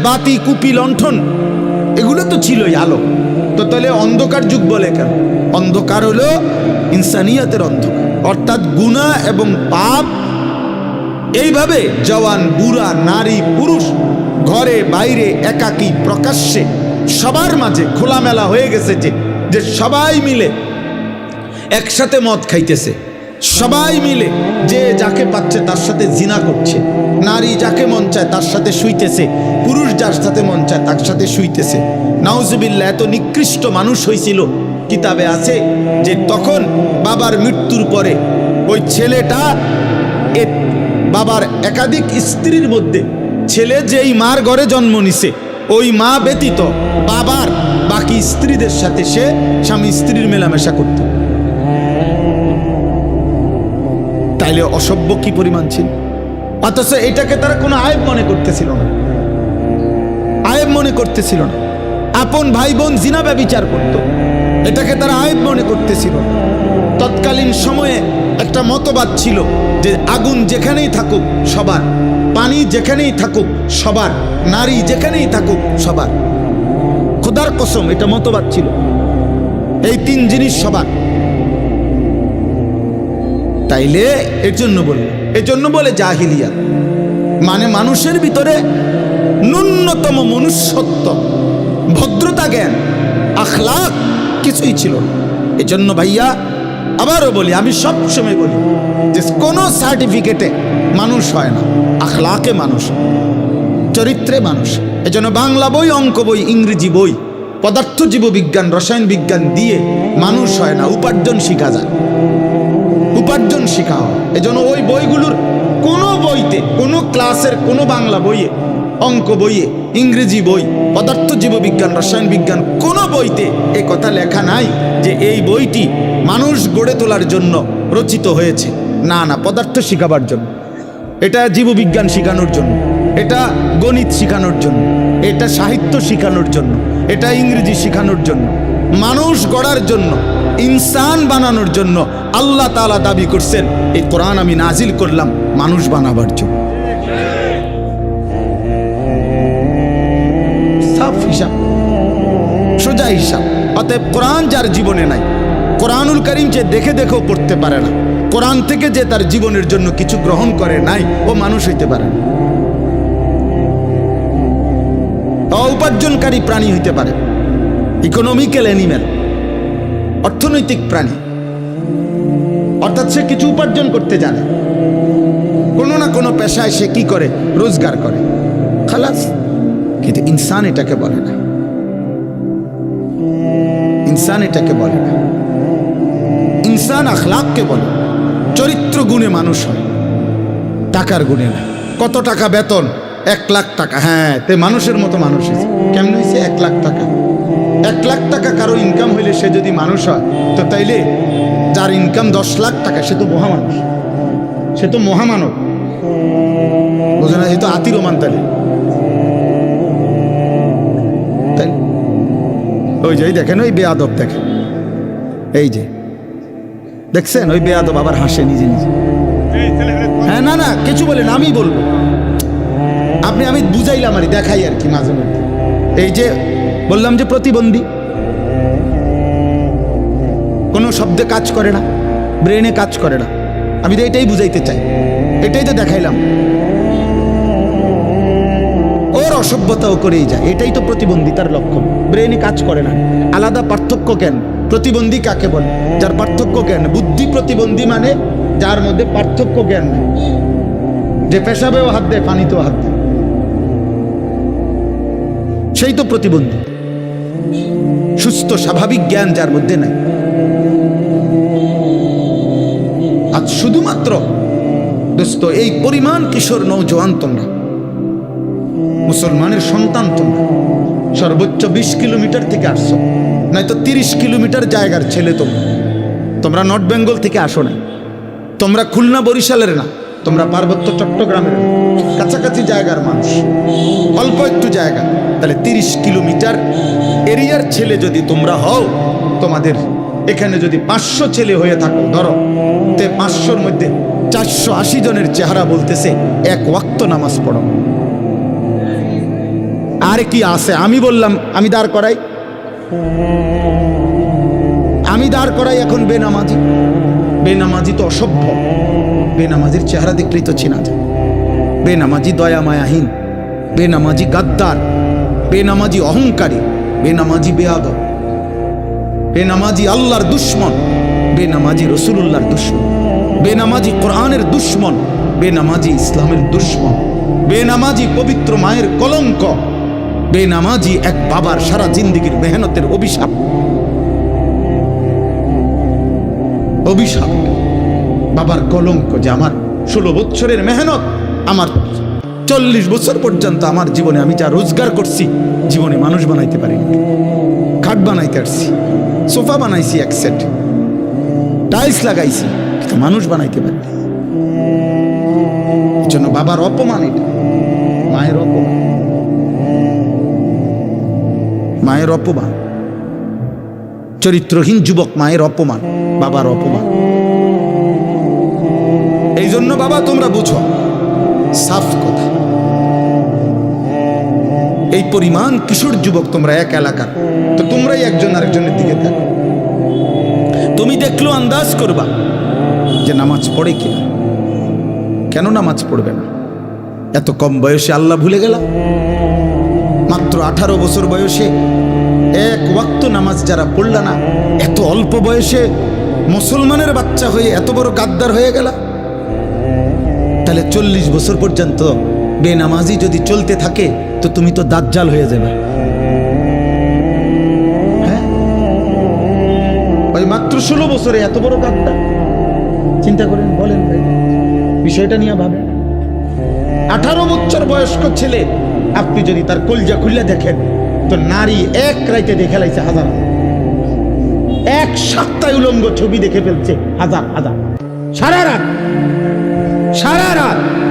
বাতি কুপি লণ্ঠন এগুলো তো ছিলই আলো। তো তাহলে অন্ধকার যুগ বলে কেন? অন্ধকার হলো ইনসানিয়াতের অন্ধকার, অর্থাৎ গুনাহ এবং পাপ এইভাবে জওয়ান বুড়া নারী পুরুষ ঘরে বাইরে একাকী প্রকাশ্যে সবার মাঝে খোলামেলা হয়ে গেছে যে সবাই মিলে একসাথে মদ খাইতেছে, সবাই মিলে যে যাকে পাচ্ছে তার সাথে জিনা করছে, নারী যাকে মন চায় তার সাথে শুইতেছে, পুরুষ যার সাথে মন চায় তার সাথে শুইতেছে। নাউজুবিল্লাহ, এত নিকৃষ্ট মানুষ হয়েছিল। কিতাবে আছে যে তখন বাবার মৃত্যুর পরে ওই ছেলেটা বাবার একাধিক স্ত্রীর মধ্যে ছেলে যেই মার ঘরে জন্ম নিছে ওই মা ব্যতীত বাবার বাকি স্ত্রীদের সাথে সে স্বামী স্ত্রীর মেলামেশা করত। তাইলে অসভ্য কি পরিমাণ ছিল! অথচ এটাকে তারা কোনো আয়েব মনে করতেছিল না, আয়েব মনে করতেছিল না। আপন ভাই বোন জিনা ব্যভিচার করত, এটাকে তারা আয়েব মনে করতেছিল না। তৎকালীন সময়ে একটা মতবাদ ছিল যে আগুন যেখানেই থাকুক সবার, পানি যেখানেই থাকুক সবার, নারী যেখানেই থাকুক সবার। খোদার কসম এটা মতবাদ ছিল, এই তিন জিনিস সবার। তাইলে এর জন্য বলে জাহিলিয়া, মানে মানুষের ভিতরে ন্যূনতম মনুষ্যত্ব, ভদ্রতা, জ্ঞান, আখলাক কিছুই ছিল না। এজন্য ভাইয়া আবারও বলি, আমি সব সময় বলি যে কোনো সার্টিফিকেটে মানুষ হয় না, আখলাকে মানুষ, চরিত্রে মানুষ। এজন্য বাংলা বই, অঙ্ক বই, ইংরেজি বই, পদার্থ জীববিজ্ঞান, রসায়ন বিজ্ঞান দিয়ে মানুষ হয় না, উপার্জন শিখা যায়, উপার্জন শিখা হয়। এজন্য ওই বইগুলোর কোনো বইতে, কোনো ক্লাসের কোনো বাংলা বইয়ে, অঙ্ক বইয়ে, ইংরেজি বই, পদার্থ জীববিজ্ঞান, রসায়ন বিজ্ঞান কোনো বইতে এ কথা লেখা নাই যে এই বইটি মানুষ গড়ে তোলার জন্য রচিত হয়েছে। না না, পদার্থ শিখাবার জন্য, এটা জীববিজ্ঞান শিখানোর জন্য, এটা গণিত শিখানোর জন্য, এটা সাহিত্য শিখানোর জন্য, এটা ইংরেজি শিখানোর জন্য, মানুষ গড়ার জন্য, ইনসান বানানোর জন্য আল্লাহ তাআলা দাবি করছেন এই কোরআন আমি নাজিল করলাম মানুষ বানাবার জন্য। সাফ হিসাব, সোজা হিসাব। অতএব কোরআন যার জীবনে নাই, কোরআনুল কারীম যে দেখে দেখেও পড়তে পারে না, কোরআন থেকে যে তার জীবনের জন্য কিছু গ্রহণ করে নাই, ও মানুষ হইতে পারে না। উপার্জনকারী প্রাণী হইতে পারে, ইকোনমিক্যাল অ্যানিম্যাল, অর্থনৈতিক প্রাণী, অর্থাৎ সে কিছু উপার্জন করতে জানে, কোনো না কোনো পেশায় সে কি করে, রোজগার করে, খালাস। কিন্তু ইনসান এটাকে বলে না, ইনসান এটাকে বলে না। ইনসান আখলাককে বলে, চরিত্র গুণে মানুষ হয়, টাকার গুণে না। কত টাকা বেতন? 1 লাখ টাকা। হ্যাঁ, তে মানুষের মতো মানুষ হয়েছে। কেমন হয়েছে 1 লাখ টাকা? 1 লাখ টাকা কারো ইনকাম হইলে সে যদি মানুষ হয়, তো তাইলে যার ইনকাম 10 লাখ টাকা সে তো মহামানুষ, সে তো মহামানব, বোঝে না? সে তো আতির ওমান। তাহলে ওই যে দেখেন, ওই বেয়াদব দেখেন, এই যে দেখছেন ওই বেয়াদব আবার হাসে নিজে নিজে। হ্যাঁ, না না কিছু বলেন, আমি বলবো, আমি বুঝাইলাম আর দেখাই আর কি মাঝে মধ্যে। এই যে বললাম যে প্রতিবন্ধী, কোনো শব্দে কাজ করে না, ব্রেনে কাজ করে না, আমি তো এটাই বুঝাইতে চাই, এটাই তো দেখাইলাম। ওর অসভ্যতাও করেই যায়, এটাই তো প্রতিবন্ধিতার লক্ষণ। ব্রেনে কাজ করে না, আলাদা পার্থক্য জ্ঞান। প্রতিবন্ধী কাকে বলে? যার পার্থক্য জ্ঞান। বুদ্ধি প্রতিবন্ধী মানে যার মধ্যে পার্থক্য জ্ঞান নেই, যে পেশাবেও হাত দেয়, পানিতেও হাত দেয়, সেই তো প্রতিবন্ধী। সুস্থ স্বাভাবিক জ্ঞান যার মধ্যে নাই। আজ শুধুমাত্র দোস্ত এই পরিমাণ কিশোর নৌজওয়ান, তোমরা মুসলমানের সন্তান, তোমরা সর্বোচ্চ 20 কিলোমিটার থেকে আসছো, নয়তো 30 কিলোমিটার জায়গার ছেলে। তোমরা নর্থ বেঙ্গল থেকে আসো নাই, তোমরা খুলনা বরিশালের না, তোমরা পার্বত্য চট্টগ্রামের কাছাকাছি জায়গার মানুষ, অল্প একটু জায়গা। তাহলে 30 কিলোমিটার এরিয়ার ছেলে যদি তোমরা হও, তোমাদের এখানে যদি 500 ছেলে হয়ে থাকো ধরো, তে 500-র মধ্যে 480 জনের চেহারা বলতেছে 1 ওয়াক্ত নামাজ পড়ো। আরে কি আছে, আমি বললাম আমি দাঁড় করাই, এখন বেনামাজি। বেনামাজি তো অসভ্য, বেনামাজির চেহারা দেখলেই তো চেনা যায়। বেনামাজি দয়া মায়াহীন, বেনামাজি গাদ্দার, বেনামাজি অহংকারী, বেনামাজি বেয়াদব, বেনামাজি আল্লাহর দুশ্মন, বেনামাজি রসুলুল্লাহর দুশ্মন, বেনামাজি কোরআনের দুশ্মন, বেনামাজি ইসলামের দুশ্মন, বেনামাজি পবিত্র মায়ের কলঙ্ক, বেনামাজি এক বাবার সারা জিন্দেগীর মেহনতের অভিশাপ। অভিশাপ, বাবার কলঙ্ক যে আমার 16 বছরের মেহনত, আমার 40 বছর পর্যন্ত আমার জীবনে আমি যা রোজগার করছি, জীবনে মানুষ বানাইতে পারিনি। খাট বানাইতে পারছি, সোফা বানাইছি, এক সেট টাইলস লাগাইছি, কিন্তু মানুষ বানাইতে পারিনি। এই জন্য বাবার অপমান, এটা মায়ের অপমান, মায়ের অপমান। চরিত্রহীন যুবক মায়ের অপমান, বাবার অপমান। এই জন্য বাবা তোমরা বুঝো, সাফ কথা, এই পরিমাণ কিশোর যুবক তোমরা এক এলাকার, তো তোমরাই একজন আরেকজনের দিকে দেখো, তুমি দেখলো আন্দাজ করবা যে নামাজ পড়ে কিনা। কেন নামাজ পড়বে না? এত কম বয়সে আল্লাহ ভুলে গেল? মাত্র 18 বছর বয়সে এক ওয়াক্ত নামাজ যারা পড়ল না, এত অল্প বয়সে মুসলমানের বাচ্চা হয়ে এত বড় গাদ্দার হয়ে গেল। তাহলে 40 বছর পর্যন্ত বেনামাজি যদি চলতে থাকে, তো তুমি তো দাজ্জাল হয়ে যাবে। হ্যাঁ, ওই মাত্র 16 বছরে এত বড় গাদ্দার, চিন্তা করেন, বলেন ভাই, বিষয়টা নিয়ে ভাবেন। 18 বছর বয়স্ক ছেলে আপনি যদি তার কলজা খুলে দেখেন, তো নারী এক রাইতে দেখে লাইছে হাজার, এক সপ্তাহে উলঙ্গ ছবি দেখে ফেলছে হাজার হাজার, সারা রাত।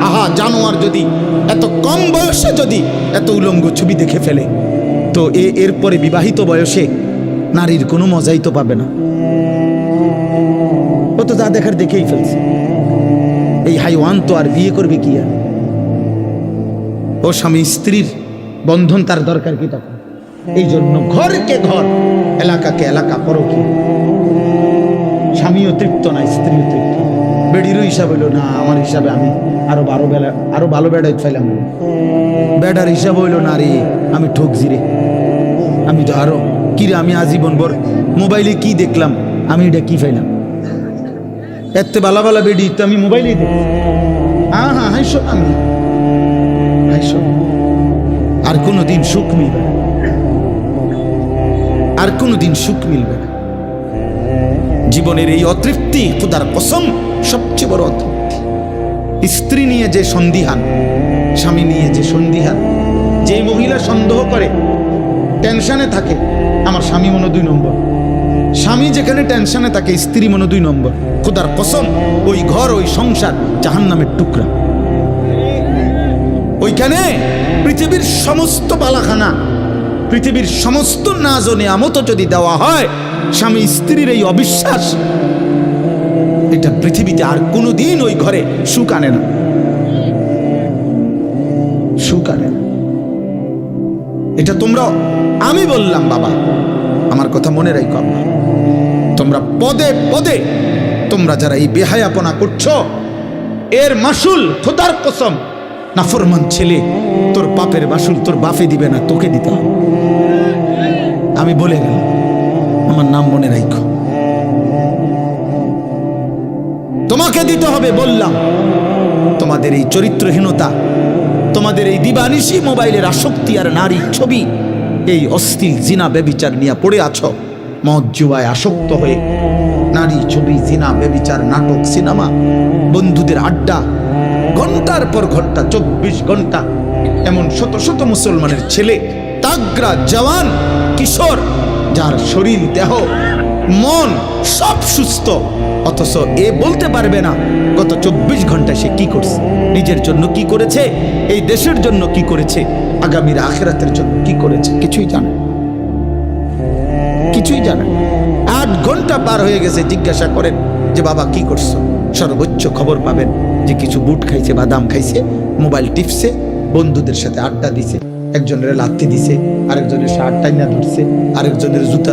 আহা, জানোয়ার যদি এত কম বয়সে যদি এত উলঙ্গ ছবি দেখে ফেলে, তো এরপরে বিবাহিত বয়সে নারীর কোনো মজাই তো পাবে না। ও তো যা দেখার দেখেই ফেলছে। এই হাইওয়ান তো আর বিয়ে করবে কি? আর ও স্বামী স্ত্রীর বন্ধন তার দরকার কি তখন? এই জন্য ঘরকে ঘর, এলাকাকে এলাকা করো কি। স্বামীও তৃপ্ত না, স্ত্রীও তৃপ্ত। বেডিরও হিসাব হইল না, আমার হিসাবে আমি আরো ভালো বেড়াই ফাইলাম। বেডার হিসাব হইল না, রে আমি ঠকছি রে, আমি তো আরো কি রে, আমি আজীবন ভর মোবাইলে কি দেখলাম, আমি এটা কি ফাইলাম। এত বালা বালা বেডি তো আমি মোবাইলেই দেখি। হ্যাঁ হ্যাঁ, হাইসো, আমি হাইসো। আর কোনোদিন সুখ মিলবে না, আর কোনোদিন সুখ মিলবে না। জীবনের এই অতৃপ্তি, খোদার কসম, সবচেয়ে বড় অতৃপ্তি। স্ত্রী নিয়ে যে সন্দিহান, স্বামী নিয়ে যে সন্দিহান, যে মহিলা সন্দেহ করে, টেনশনে থাকে, আমার স্বামী মনে 2 নম্বর। স্বামী যেখানে টেনশনে থাকে, স্ত্রী মনে 2 নম্বর। খোদার কসম, ওই ঘর, ওই সংসার জাহান্নামের টুকরা। ওইখানে পৃথিবীর সমস্ত বালাখানা, পৃথিবীর সমস্ত নাজ ও নিয়ামত যদি দেওয়া হয়, স্বামী স্ত্রীর এই অবিশ্বাস, এটা পৃথিবীতে আর কোনোদিন ওই ঘরে সুখ আনে না, সুখ আনে না। এটা তোমরা, আমি বললাম বাবা, আমার কথা মনে রাখো। তোমরা পদে পদে তোমরা যারা এই বেহায়াপনা করছো, এর মাসুল খোদার কসম, নাফরমান ছেলে, তোর বাপের মাসুল তোর বাপে দিবে না, তোকে দিতে হবে। আমি বলে গেলাম, আমার নাম মনে রাখো, তোমাকে দিতে হবে। বললাম, তোমাদের এই চরিত্রহীনতা, তোমাদের এই দিবানিশি মোবাইলের আসক্তি আর নারী ছবি, এই অশ্লীল জিনা ব্যভিচার নিয়ে পড়ে আছো। মদ জুয়ায় আসক্ত হয়ে নারী ছবি, জিনা ব্যভিচার, নাটক, সিনেমা, বন্ধুদের আড্ডা, ঘন্টার পর ঘন্টা, 24 ঘন্টা। এমন শত শত মুসলমানের ছেলে, তাগড়া জওয়ান কিশোর, যার শরীর, দেহ, মন সব সুস্থ, অথচ এ বলতে পারবে না গত 24 ঘন্টায় সে কি করছে, নিজের জন্য কি করেছে, এই দেশের জন্য কি করেছে, আগামীর আখিরাতের জন্য কি করেছে, কিছুই জানে, কিছুই জানে। 8 ঘন্টা পার হয়ে গেছে, জিজ্ঞাসা করেন যে বাবা কি করছো, সর্বোচ্চ খবর পাবেন যে কিছু বুট খাইছে, বাদাম খাইছে, মোবাইল টিপছে, বন্ধুদের সাথে আড্ডা দিছে, একজনের লাথি দিছে, আরেকজনের শার্ট টাইনা ধরছে, আরেকজনের জুতা